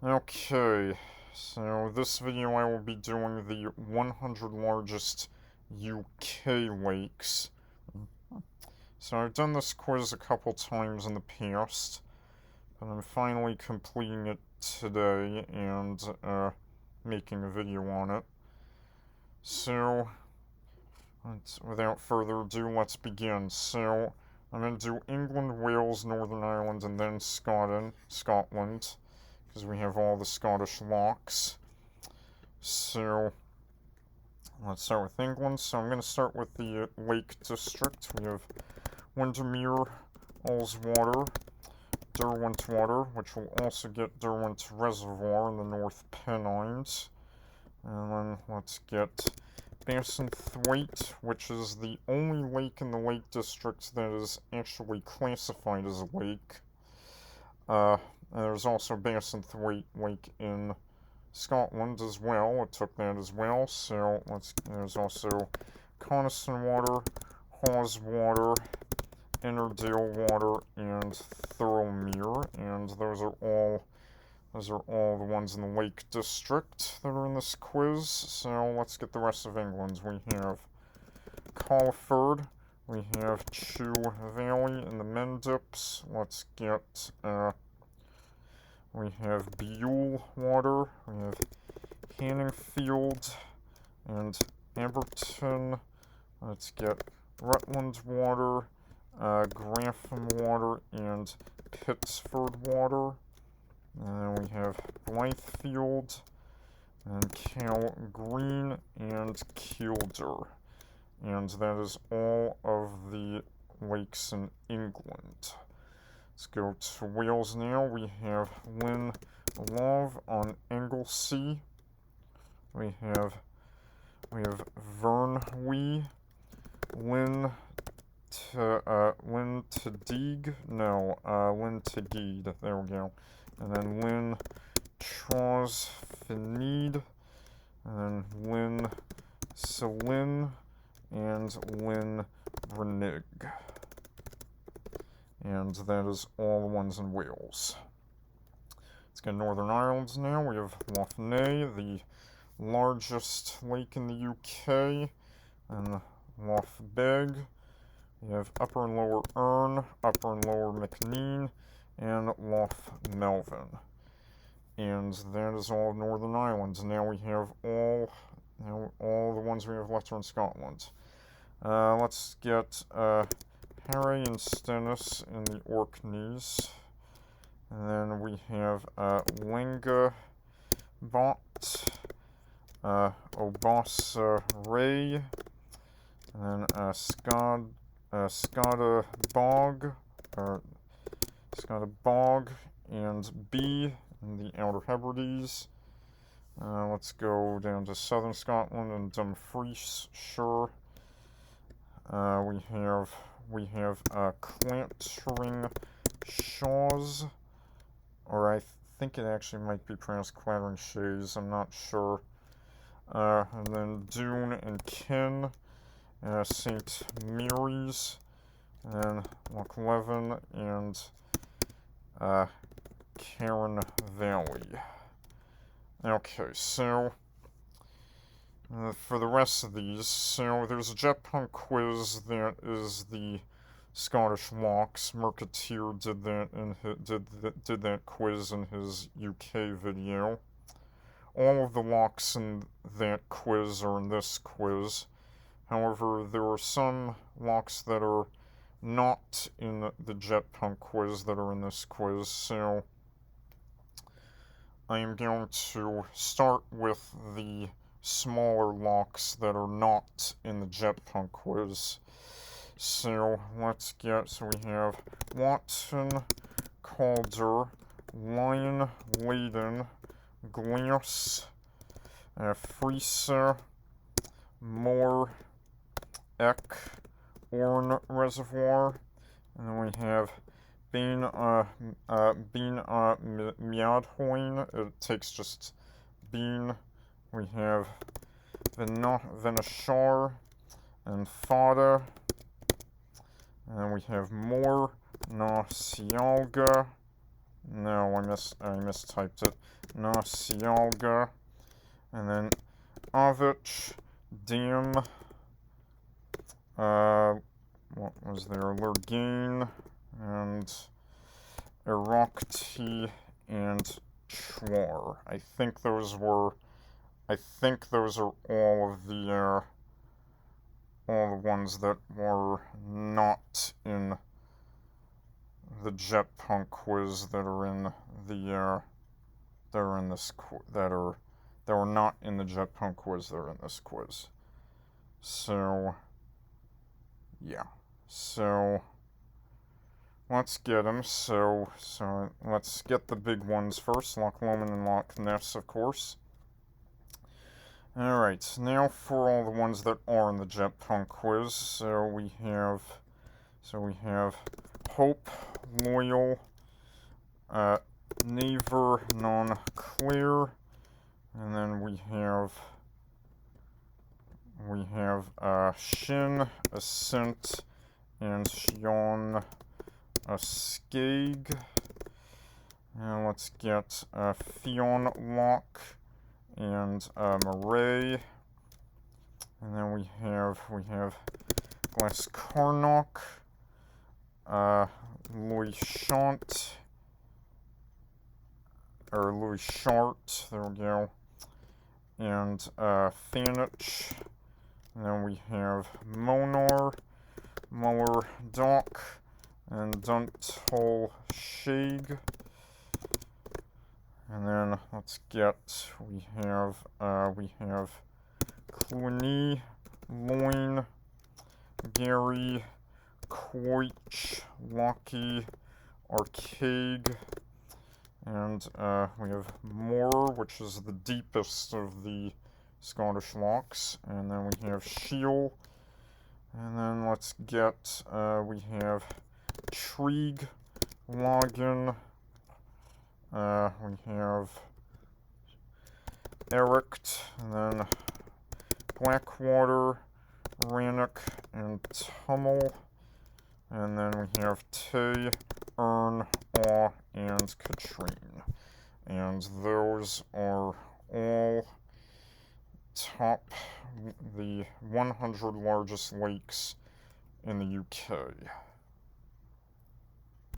Okay, so this video I will be doing the 100 largest UK lakes. So I've done this quiz a couple times in the past, but I'm finally completing it today and making a video on it. So, without further ado, let's begin. So, I'm going to do England, Wales, Northern Ireland, and then Scotland, because we have all the Scottish lochs. So, let's start with England. So I'm going to start with the Lake District. We have Windermere, Ullswater, Derwentwater, which will also get Derwent Reservoir in the North Pennines. And then let's get Bassenthwaite, which is the only lake in the Lake District that is actually classified as a lake. And there's also Bassenthwaite Lake in Scotland as well. It took that as well. So there's also Coniston Water, Hawes Water, Innerdale Water, and Thirlmere, and those are all the ones in the Lake District that are in this quiz. So let's get the rest of England. We have Colford, we have Chew Valley in the Mendips. Let's get we have Buell Water, we have Hanningfield and Amberton. Let's get Rutland Water, Grantham Water, and Pittsford Water. And then we have Blythefield, and Cal Green, and Kielder. And that is all of the lakes in England. Let's go to Wales now. We have Llyn Log on Anglesey. We have Vyrnwy, Llyn Tegid. There we go. And then Llyn Trosfynid, and then Llyn Selyn, and Llyn Brynig. And that is all the ones in Wales. Let's get Northern Ireland now. We have Lough Neagh, the largest lake in the UK, and Lough Beg. We have Upper and Lower Erne, Upper and Lower McNean, and Lough Melvin. And that is all of Northern Ireland. Now we have all the ones we have left are in Scotland. Let's get Harry and Stennis in the Orkneys. And then we have Linga Bot, Obasa Ray, and then Skada Bog, and B in the Outer Hebrides. Let's go down to southern Scotland and Dumfriesshire. We have Clantering Shaws, or I think it actually might be pronounced Clattering Shays, I'm not sure. And then Doon and Ken, St. Mary's, and Loch Leven, and Carron Valley. Okay, so for the rest of these, so there's a Jet Punk quiz that is the Scottish lochs. Murketeer did that quiz in his UK video. All of the lochs in that quiz are in this quiz. However, there are some lochs that are not in the Jet Punk quiz that are in this quiz, so I am going to start with the smaller lochs that are not in the Jet Punk quiz. So we have Watson, Calder, Lion, Leyden, Glass, Freeser, Moore, Eck, Orne Reservoir, and then we have Miadhoin. It takes just Bean. We have Venashar and Fada. And then we have Moore, Na Sialga, No, I mistyped it. Nasialga. And then Avich, Dam, what was there? Lurgane, and Irakti, and Chwar. I think those are all the ones that were not in the Jetpunk quiz that are in the that are in this that were not in the Jetpunk quiz that are in this quiz. So yeah. So let's get them. So let's get the big ones first. Loch Lomond and Loch Ness, of course. Alright, now for all the ones that are in the Jetpunk quiz. So we have Hope, Loyal, Naver, Non-Clear, and then we have Shin, Ascent, and Shion, Skag. And let's get Theon Lock and Murray. And then we have Glascarnock, Louis Shant, there we go, and Thanich. And then we have Monar, Muller Dock, and Dunthol Shag. And then let's get, we have Cluny, Loin, Gary, Coich, Locky, Arcade, and we have Moor, which is the deepest of the Scottish locks, and then we have Shiel, and then let's get, we have Trig, Login, we have Erict, and then Blackwater, Rannoch, and Tummel, and then we have Tay, Ern, Awe, and Katrine. And those are all top the 100 largest lakes in the UK.